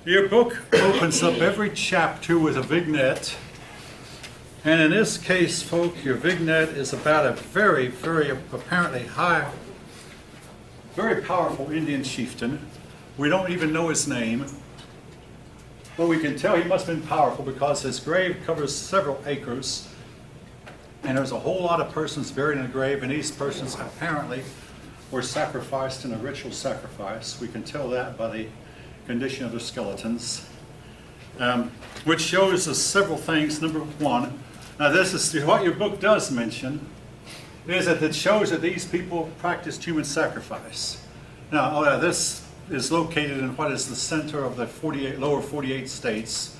Your book opens up every chapter with a vignette. And in this case, folk, your vignette is about a very, very apparently very powerful Indian chieftain. We don't even know his name. But we can tell he must have been powerful because his grave covers several acres. And there's a whole lot of persons buried in the grave, and these persons apparently were sacrificed in a ritual sacrifice. We can tell that by the condition of their skeletons, which shows us several things. Number one, now this is what your book does mention, is that it shows that these people practiced human sacrifice. Now, this is located in what is the center of the lower 48 states,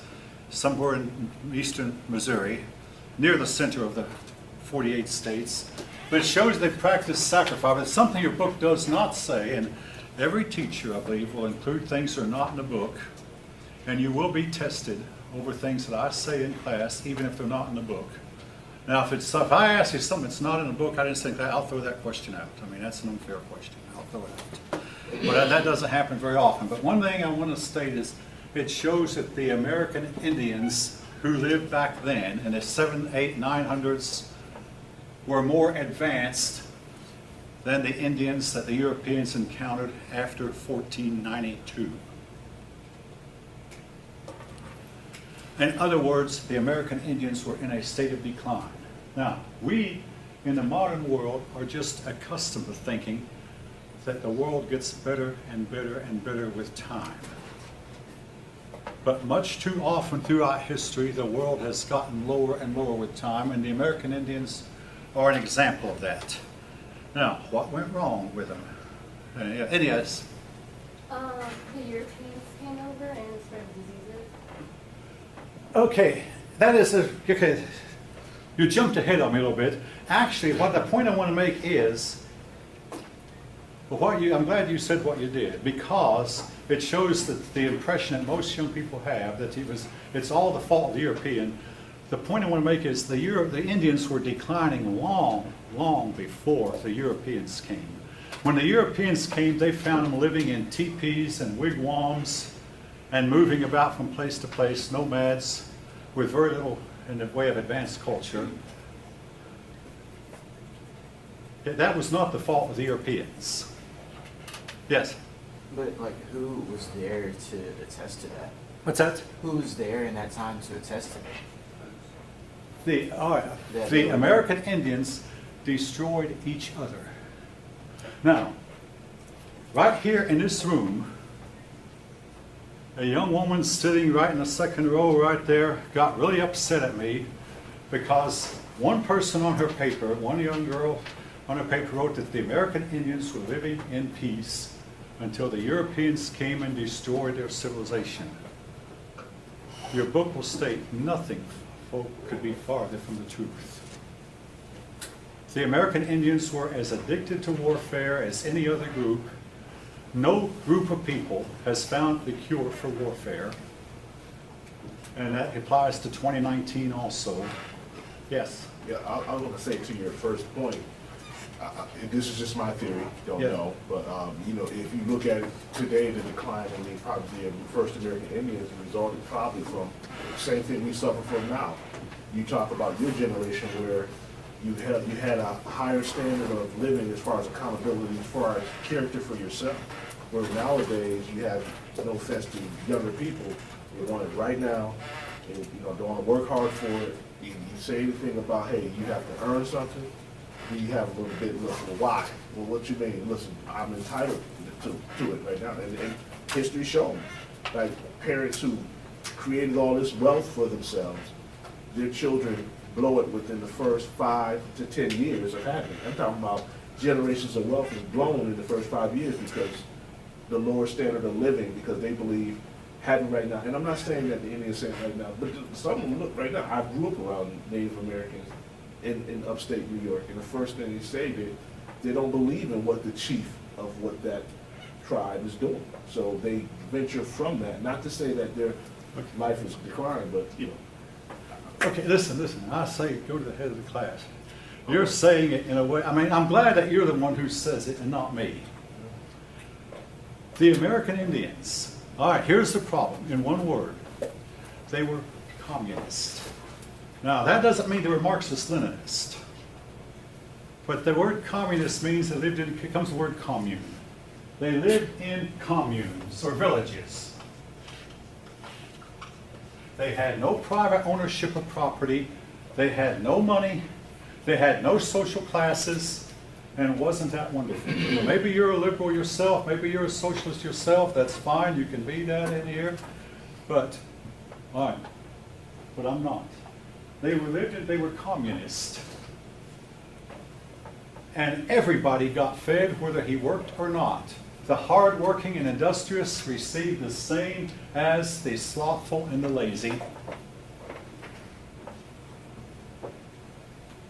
somewhere in eastern Missouri, near the center of the 48 states. But it shows they practiced sacrifice. It's something your book does not say, and every teacher, I believe, will include things that are not in the book, and you will be tested over things that I say in class, even if they're not in the book. Now, if I ask you something that's not in the book, I didn't think that, I'll throw that question out. I mean, that's an unfair question. I'll throw it out. But that doesn't happen very often. But one thing I want to state is it shows that the American Indians who lived back then in the 700s, 800s, 900s were more advanced than the Indians that the Europeans encountered after 1492. In other words, the American Indians were in a state of decline. Now, we in the modern world are just accustomed to thinking that the world gets better and better and better with time. But much too often throughout history, the world has gotten lower and lower with time, and the American Indians are an example of that. Now, what went wrong with them? Anyways. The Europeans came over and spread diseases. Okay, that is okay. You jumped ahead on me a little bit. Actually, what the point I want to make is, I'm glad you said what you did, because it shows that the impression that most young people have that it's all the fault of the European. The point I want to make is the Indians were declining long before the Europeans came. When the Europeans came, they found them living in teepees and wigwams and moving about from place to place, nomads, with very little in the way of advanced culture. That was not the fault of the Europeans. Yes? But, like, who was there to attest to that? What's that? Who was there in that time to attest to that? The American Indians destroyed each other. Now, right here in this room, a young woman sitting right in the second row right there got really upset at me because one person on her paper, one young girl on her paper wrote that the American Indians were living in peace until the Europeans came and destroyed their civilization. Your book will state nothing could be farther from the truth. The American Indians were as addicted to warfare as any other group. No group of people has found the cure for warfare, and that applies to 2019 also. Yes? Yeah, I was going to say to your first point, this is just my theory, don't know, but if you look at it today, the decline in the first American Indians resulted probably from the same thing we suffer from now. You talk about your generation where you had a higher standard of living as far as accountability, as far as character for yourself. Where nowadays you have, no offense to younger people, they want it right now, and don't want to work hard for it. You say anything about, hey, you have to earn something, you have a little bit, well, why? Well, what you mean? Listen, I'm entitled to it right now. And history shown, like parents who created all this wealth for themselves, their children blow it within the first 5 to 10 years of having it. I'm talking about generations of wealth is blown in the first 5 years because the lower standard of living, because they believe having right now, and I'm not saying that the Indians say it right now, but some of them look right now. I grew up around Native Americans in upstate New York, and the first thing they say is they don't believe in what the chief of what that tribe is doing. So they venture from that. Not to say that their life is declining, but Okay, listen. I say go to the head of the class. You're saying it in a way, I'm glad that you're the one who says it and not me. The American Indians All right, here's the problem, in one word. They were communist. Now, that doesn't mean they were Marxist-Leninist. But the word communist means they lived in, it comes from the word commune. They lived in communes or villages. They had no private ownership of property. They had no money. They had no social classes. And wasn't that wonderful? Well, maybe you're a liberal yourself. Maybe you're a socialist yourself. That's fine. You can be that in here. But, all right. But I'm not. They were communist. And everybody got fed whether he worked or not. The hardworking and industrious received the same as the slothful and the lazy.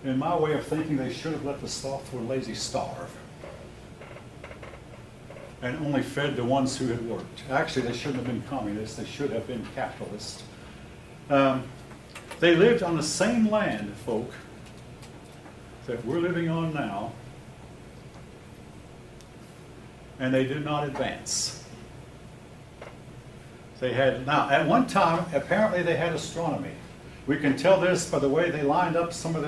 In my way of thinking, they should have let the slothful and lazy starve. And only fed the ones who had worked. Actually, they shouldn't have been communists. They should have been capitalists. They lived on the same land, folk, that we're living on now. And they did not advance. They had, now, at one time, apparently they had astronomy. We can tell this by the way they lined up some of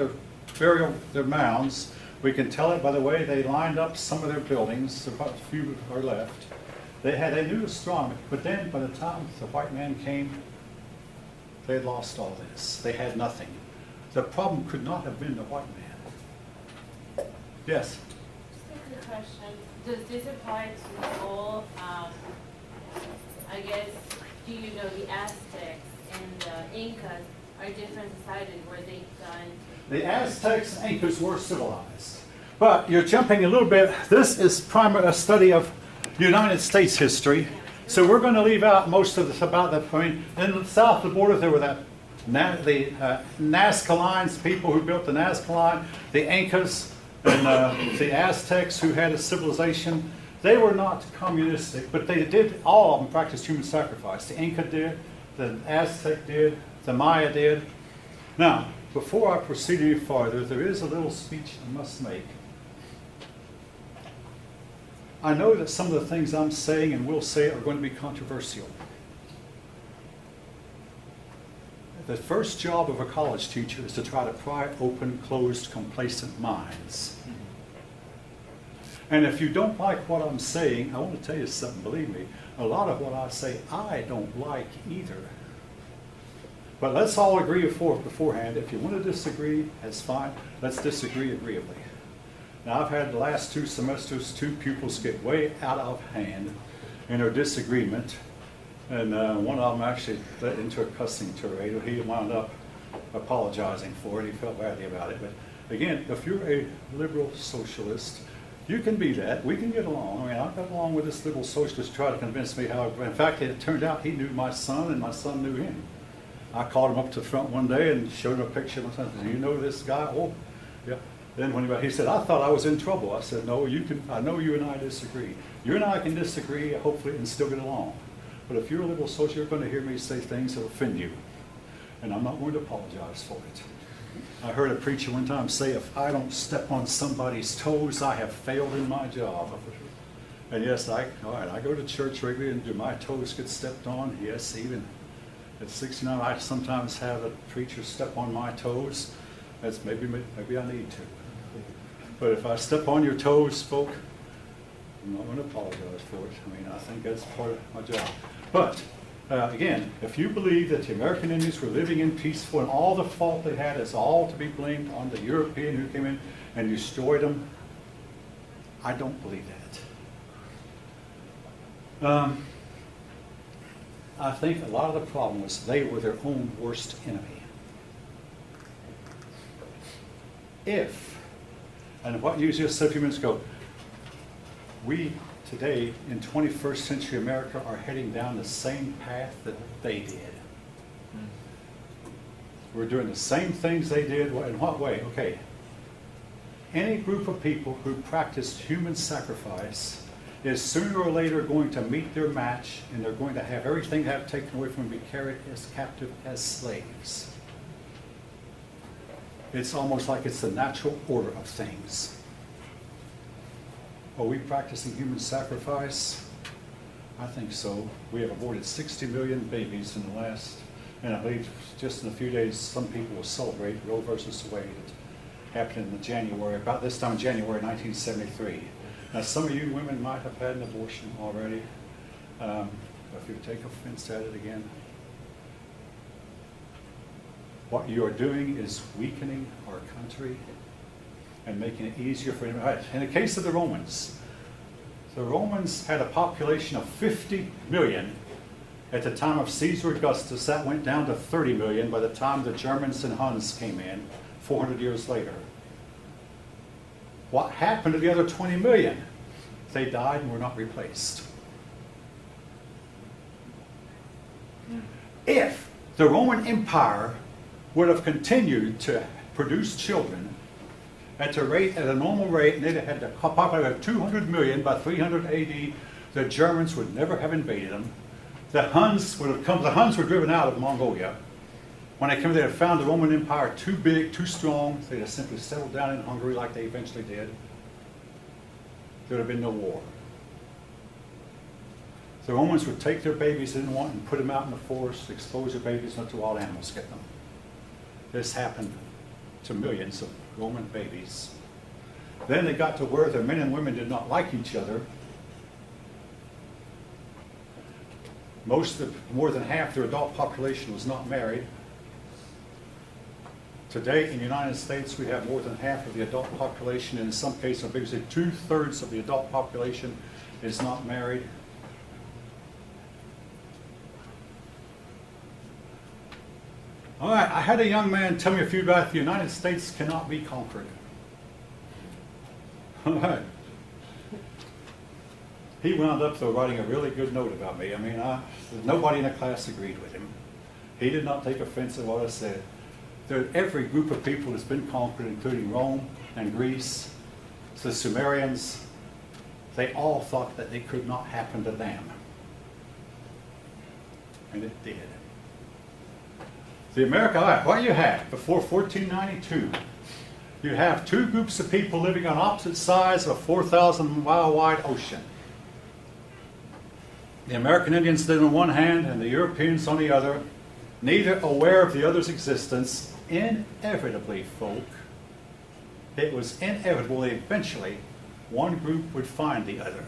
their mounds. We can tell it by the way they lined up some of their buildings. A few are left. They knew astronomy, but then by the time the white man came, they had lost all this. They had nothing. The problem could not have been the white man. Yes? Just a quick question. Does this apply to all, I guess, do you know the Aztecs and the Incas are different societies? Were they done? The Aztecs and Incas were civilized. But you're jumping a little bit. This is primarily a study of United States history. So we're going to leave out most of this about that point. In south of the border, there were the Nazca lines, people who built the Nazca line, the Incas, and the Aztecs who had a civilization. They were not communistic, but they did, all of them practiced human sacrifice. The Inca did, the Aztec did, the Maya did. Now, before I proceed any farther, there is a little speech I must make. I know that some of the things I'm saying and will say are going to be controversial. The first job of a college teacher is to try to pry open closed, complacent minds. And if you don't like what I'm saying, I want to tell you something, believe me, a lot of what I say I don't like either. But let's all agree beforehand. If you want to disagree, that's fine. Let's disagree agreeably. Now, I've had the last 2 semesters, 2 pupils get way out of hand in their disagreement. And one of them actually led into a cussing tirade. He wound up apologizing for it. He felt badly about it. But again, if you're a liberal socialist, you can be that. We can get along. I mean, I got along with this liberal socialist try to convince me how. In fact, it turned out he knew my son and my son knew him. I called him up to the front one day and showed him a picture of my son. Do you know this guy? Oh, yeah. Then when he said, I thought I was in trouble. I said, no, you can. I know you and I disagree. You and I can disagree, hopefully, and still get along. But if you're a liberal socialist, you're going to hear me say things that offend you. And I'm not going to apologize for it. I heard a preacher one time say, if I don't step on somebody's toes, I have failed in my job. And yes, all right, I go to church regularly, and do my toes get stepped on? Yes, even at 69, I sometimes have a preacher step on my toes. That's maybe I need to. But if I step on your toes, folk, I'm not going to apologize for it. I mean, I think that's part of my job. But again, if you believe that the American Indians were living in peaceful and all the fault they had is all to be blamed on the European who came in and destroyed them, I don't believe that. I think a lot of the problem was they were their own worst enemy. And what you just said a few minutes ago, we today in 21st century America are heading down the same path that they did. We're doing the same things they did. In what way? Okay. Any group of people who practiced human sacrifice is sooner or later going to meet their match, and they're going to have everything they have taken away from them and be carried as captive as slaves. It's almost like it's the natural order of things. Are we practicing human sacrifice? I think so. We have aborted 60 million babies in the last, and I believe just in a few days, some people will celebrate Roe versus Wade. It happened in January, about this time in January 1973. Now, some of you women might have had an abortion already. If you take offense at it again, what you are doing is weakening our country and making it easier for them. In the case of the Romans had a population of 50 million at the time of Caesar Augustus. That went down to 30 million by the time the Germans and Huns came in 400 years later. What happened to the other 20 million? They died and were not replaced. If the Roman Empire would have continued to produce children at a normal rate, and they'd have had a population of 200 million by 300 AD, the Germans would never have invaded them. The Huns would have come. The Huns were driven out of Mongolia. When they came, they had found the Roman Empire too big, too strong. They'd have simply settled down in Hungary like they eventually did. There would have been no war. The Romans would take their babies they didn't want and put them out in the forest, expose their babies, and let the wild animals get them. This happened to millions of Roman babies. Then they got to where the men and women did not like each other. More than half their adult population was not married. Today in the United States, we have more than half of the adult population, and in some cases, big as 2/3 of the adult population is not married. All right, I had a young man tell me a few about the United States cannot be conquered. All right. He wound up, though, writing a really good note about me. I mean, nobody in the class agreed with him. He did not take offense at what I said. Every group of people has been conquered, including Rome and Greece, the Sumerians. They all thought that it could not happen to them. And it did. The America, all right, what you have before 1492, you have two groups of people living on opposite sides of a 4,000-mile wide ocean. The American Indians lived on one hand and the Europeans on the other, neither aware of the other's existence. Inevitably, folk, it was inevitable that eventually one group would find the other.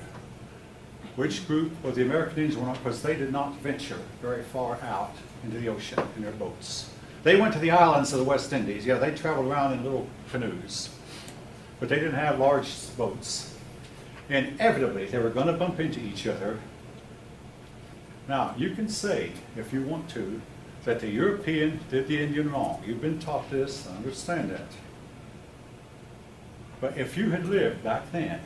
Which group? Well, the American Indians were not, because they did not venture very far out into the ocean in their boats. They went to the islands of the West Indies. Yeah, they traveled around in little canoes, but they didn't have large boats. Inevitably, they were going to bump into each other. Now, you can say, if you want to, that the European did the Indian wrong. You've been taught this, I understand that. But if you had lived back then,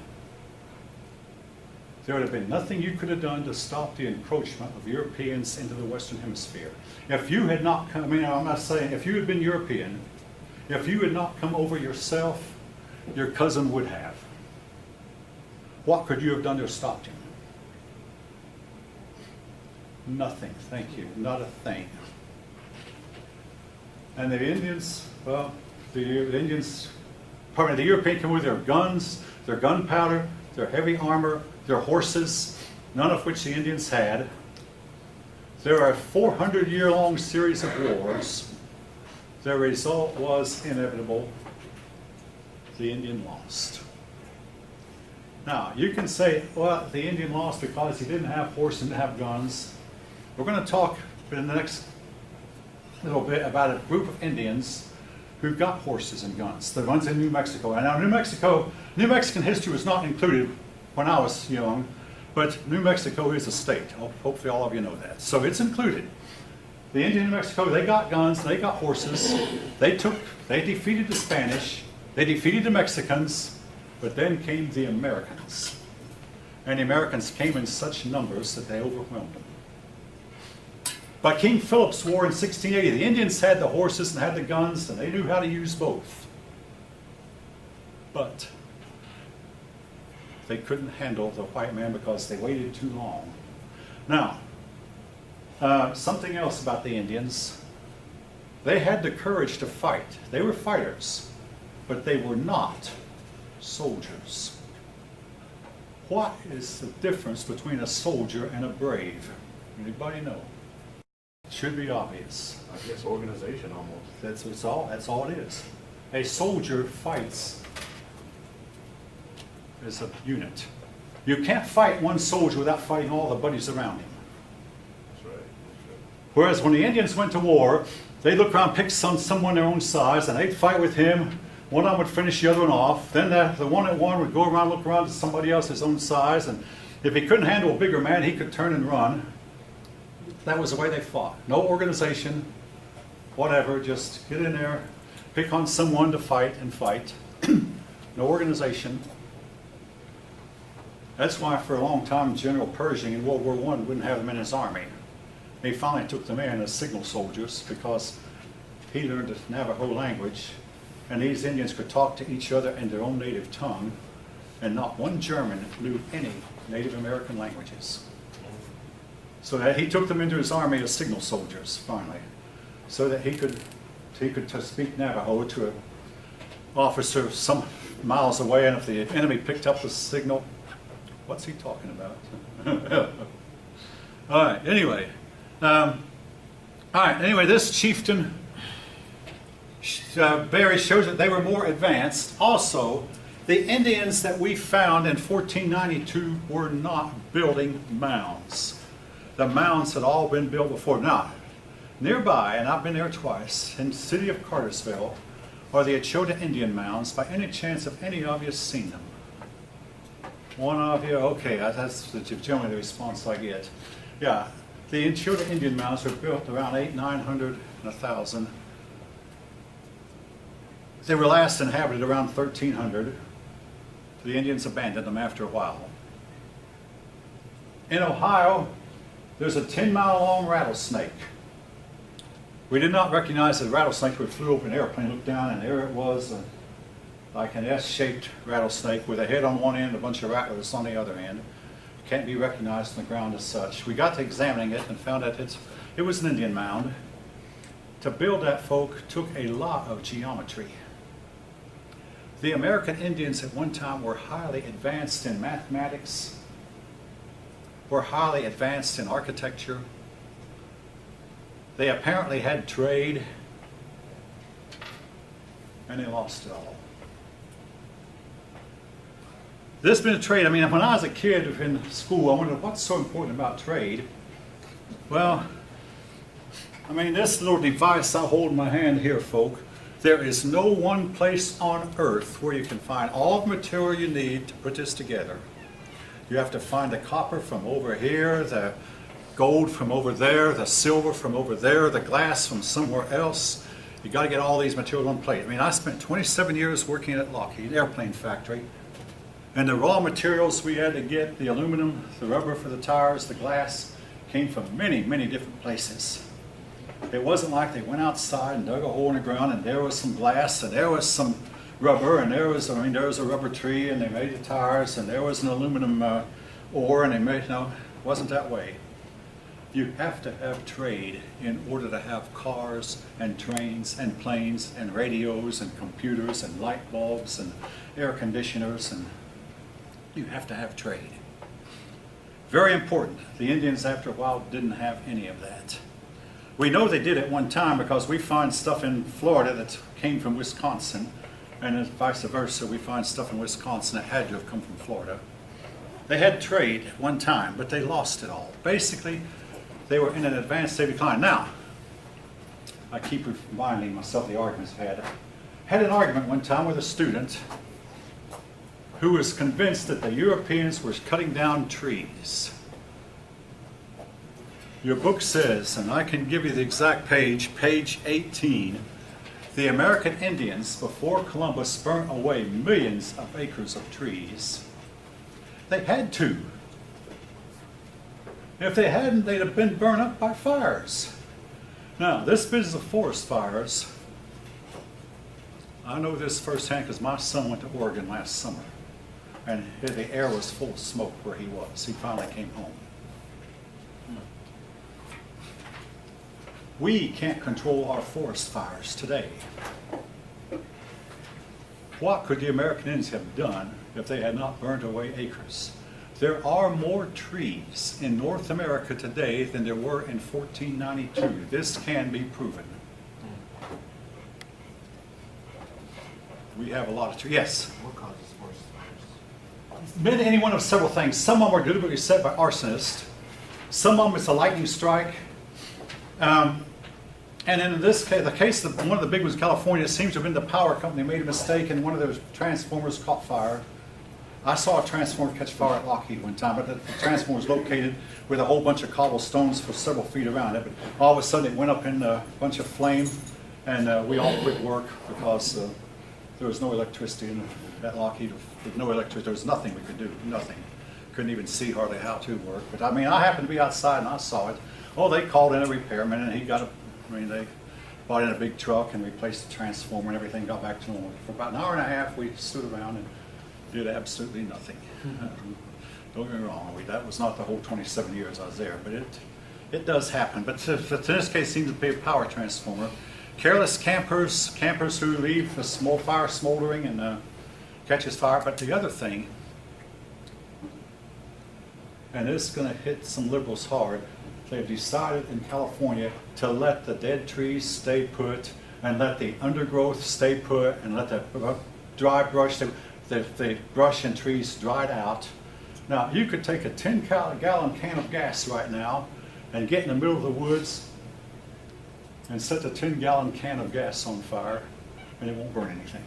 there would have been nothing you could have done to stop the encroachment of Europeans into the Western Hemisphere. If you had not come, I mean, I'm not saying, if you had been European, if you had not come over yourself, your cousin would have. What could you have done to have stopped him? Nothing, thank you, not a thing. And the Indians, well, the European came with their guns, their gunpowder, their heavy armor, their horses, none of which the Indians had. There are a 400-year-long series of wars. The result was inevitable. The Indian lost. Now, you can say, well, the Indian lost because he didn't have horses and didn't have guns. We're going to talk in the next little bit about a group of Indians who got horses and guns, the ones in New Mexico. And now New Mexican history was not included when I was young, but New Mexico is a state. Hopefully all of you know that. So it's included. The Indian New Mexico, they got guns, they got horses, they defeated the Spanish, they defeated the Mexicans, but then came the Americans. And the Americans came in such numbers that they overwhelmed them. By King Philip's War in 1680, the Indians had the horses and had the guns, and they knew how to use both. But they couldn't handle the white man because they waited too long. Now, something else about the Indians. They had the courage to fight. They were fighters, but they were not soldiers. What is the difference between a soldier and a brave? Anybody know? Should be obvious. I guess organization almost. That's all it is. A soldier fights as a unit. You can't fight one soldier without fighting all the buddies around him. That's right. Whereas when the Indians went to war, they'd look around, pick someone their own size, and they'd fight with him. One of them would finish the other one off. Then the one that won would go around, look around to somebody else his own size, and if he couldn't handle a bigger man, he could turn and run. That was the way they fought. No organization, whatever, just get in there, pick on someone to fight and fight. No organization. That's why for a long time General Pershing in World War I wouldn't have them in his army. He finally took them in as signal soldiers because he learned the Navajo language, and these Indians could talk to each other in their own native tongue, and not one German knew any Native American languages. So that he took them into his army as signal soldiers, finally, so that he could speak Navajo to an officer some miles away, and if the enemy picked up the signal, what's he talking about? All right, anyway. This chieftain, Barry, shows that they were more advanced. Also, the Indians that we found in 1492 were not building mounds. The mounds had all been built before. Now, nearby, and I've been there twice, in the city of Cartersville, are the Achota Indian mounds. By any chance have any of you seen them? One of you? Okay, that's generally the response I get. Yeah, the Achota Indian mounds were built around 900, and 1000. They were last inhabited around 1300. The Indians abandoned them after a while. In Ohio, there's a 10-mile-long rattlesnake. We did not recognize the rattlesnake. We flew over an airplane, looked down, and there it was, like an S-shaped rattlesnake with a head on one end, a bunch of rattlers on the other end. Can't be recognized on the ground as such. We got to examining it and found that it was an Indian mound. To build that, folk, took a lot of geometry. The American Indians at one time were highly advanced in mathematics, were highly advanced in architecture. They apparently had trade, and they lost it all. This has been a trade. I mean, when I was a kid in school, I wondered what's so important about trade. Well, I mean, this little device I hold in my hand here, folk, there is no one place on earth where you can find all the material you need to put this together. You have to find the copper from over here, the gold from over there, the silver from over there, the glass from somewhere else. You got to get all these materials on plate. I mean, I spent 27 years working at Lockheed Airplane Factory, and the raw materials we had to get, the aluminum, the rubber for the tires, the glass, came from many, many different places. It wasn't like they went outside and dug a hole in the ground and there was some glass and there was some rubber and there was a rubber tree and they made the tires and there was an aluminum ore and they made, no, it wasn't that way. You have to have trade in order to have cars and trains and planes and radios and computers and light bulbs and air conditioners, and you have to have trade. Very important. The Indians after a while didn't have any of that. We know they did at one time because we find stuff in Florida that came from Wisconsin, and vice versa. We find stuff in Wisconsin that had to have come from Florida. They had trade at one time, but they lost it all. Basically, they were in an advanced state of decline. Now, I keep reminding myself the arguments I've had. I had an argument one time with a student who was convinced that the Europeans were cutting down trees. Your book says, and I can give you the exact page, page 18, the American Indians before Columbus burnt away millions of acres of trees. They had to. If they hadn't, they'd have been burned up by fires. Now, this business of forest fires, I know this firsthand because my son went to Oregon last summer, and the air was full of smoke where he was. He finally came home. We can't control our forest fires today. What could the American Indians have done if they had not burned away acres? There are more trees in North America today than there were in 1492. This can be proven. We have a lot of trees. Yes? What causes forest fires? Been any one of several things. Some of them are deliberately set by arsonists. Some of them it's a lightning strike. And in this case, the case of one of the big ones in California, it seems to have been the power company made a mistake and one of those transformers caught fire. I saw a transformer catch fire at Lockheed one time, but the transformer was located with a whole bunch of cobblestones for several feet around it. But all of a sudden it went up in a bunch of flame, and we all quit work because there was no electricity at Lockheed. With no electricity, there was nothing we could do, nothing. Couldn't even see hardly how to work. But I mean, I happened to be outside and I saw it. Oh, they called in a repairman and he got they brought in a big truck and replaced the transformer and everything got back to normal. For about an hour and a half, we stood around and did absolutely nothing. Don't get me wrong, that was not the whole 27 years I was there, but it does happen. But in this case, it seems to be a power transformer. Careless campers who leave a small fire smoldering and catches fire. But the other thing, and this is going to hit some liberals hard, they've decided in California to let the dead trees stay put and let the undergrowth stay put and let the dry brush, the brush and trees dried out. Now, you could take a 10-gallon can of gas right now and get in the middle of the woods and set the 10-gallon can of gas on fire and it won't burn anything.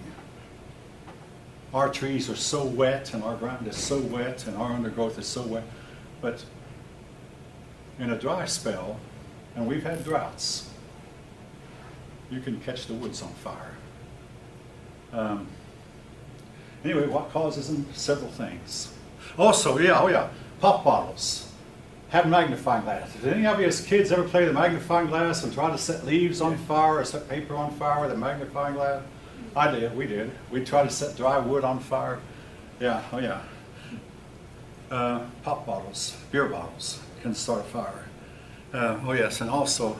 Our trees are so wet and our ground is so wet and our undergrowth is so wet. But in a dry spell, and we've had droughts, you can catch the woods on fire. Anyway, what causes them? Several things. Also, pop bottles have magnifying glass. Did any of you as kids ever play the magnifying glass and try to set leaves on fire or set paper on fire with a magnifying glass? I did, we did. We tried to set dry wood on fire. Pop bottles, beer bottles can start a fire. And also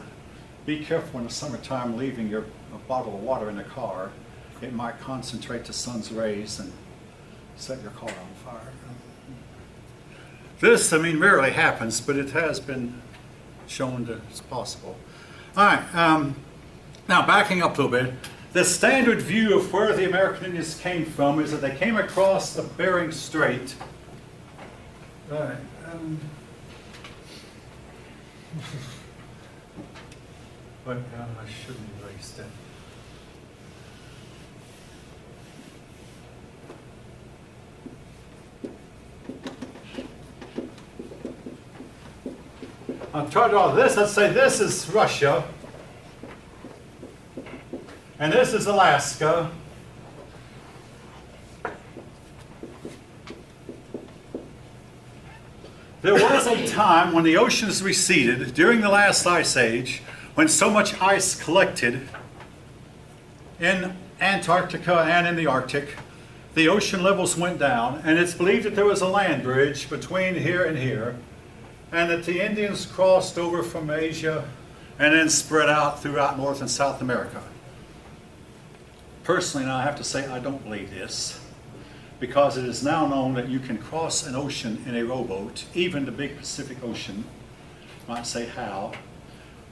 be careful in the summertime leaving a bottle of water in the car. It might concentrate the sun's rays and set your car on fire. This, rarely happens, but it has been shown that it's possible. All right, now backing up a little bit, the standard view of where the American Indians came from is that they came across the Bering Strait. All right. But I shouldn't erase that. I'm trying to draw this. Let's say this is Russia. And this is Alaska. There was a time when the oceans receded during the last ice age, when so much ice collected in Antarctica and in the Arctic, the ocean levels went down, and it's believed that there was a land bridge between here and here, and that the Indians crossed over from Asia and then spread out throughout North and South America. Personally, now I have to say I don't believe this, because it is now known that you can cross an ocean in a rowboat, even the big Pacific Ocean. You might say how.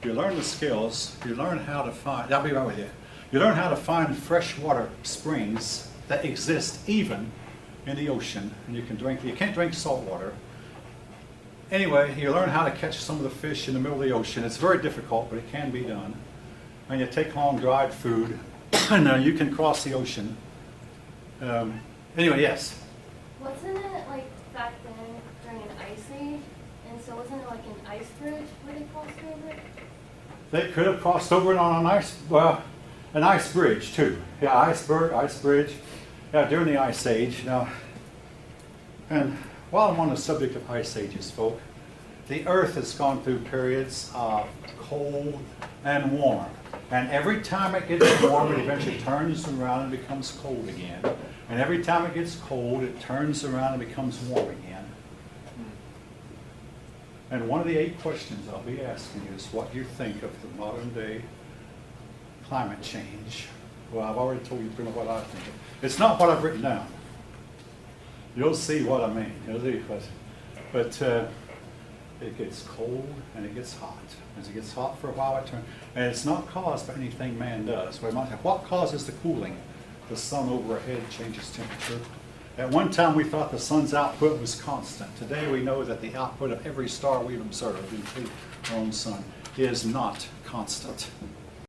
You learn the skills, you learn how to find, I'll be right with you. You learn how to find freshwater springs that exist even in the ocean, and you can't drink salt water. Anyway, you learn how to catch some of the fish in the middle of the ocean. It's very difficult, but it can be done. And you take home dried food, and you can cross the ocean. Anyway, yes? Wasn't it like back then during an ice age? And so wasn't it like an ice bridge where they crossed over? They could have crossed over it on an ice bridge too. Yeah, iceberg, ice bridge. Yeah, during the ice age. Now, and while I'm on the subject of ice ages, folk, the Earth has gone through periods of cold and warm. And every time it gets warm, it eventually turns around and becomes cold again. And every time it gets cold, it turns around and becomes warm again. And one of the 8 questions I'll be asking you is what you think of the modern day climate change. Well, I've already told you pretty much what I think. It's not what I've written down. You'll see what I mean. You'll see what But it gets cold and it gets hot. As it gets hot for a while, it turns, and it's not caused by anything man does. We might say, what causes the cooling? The sun overhead changes temperature. At one time, we thought the sun's output was constant. Today, we know that the output of every star we've observed, including our own sun, is not constant.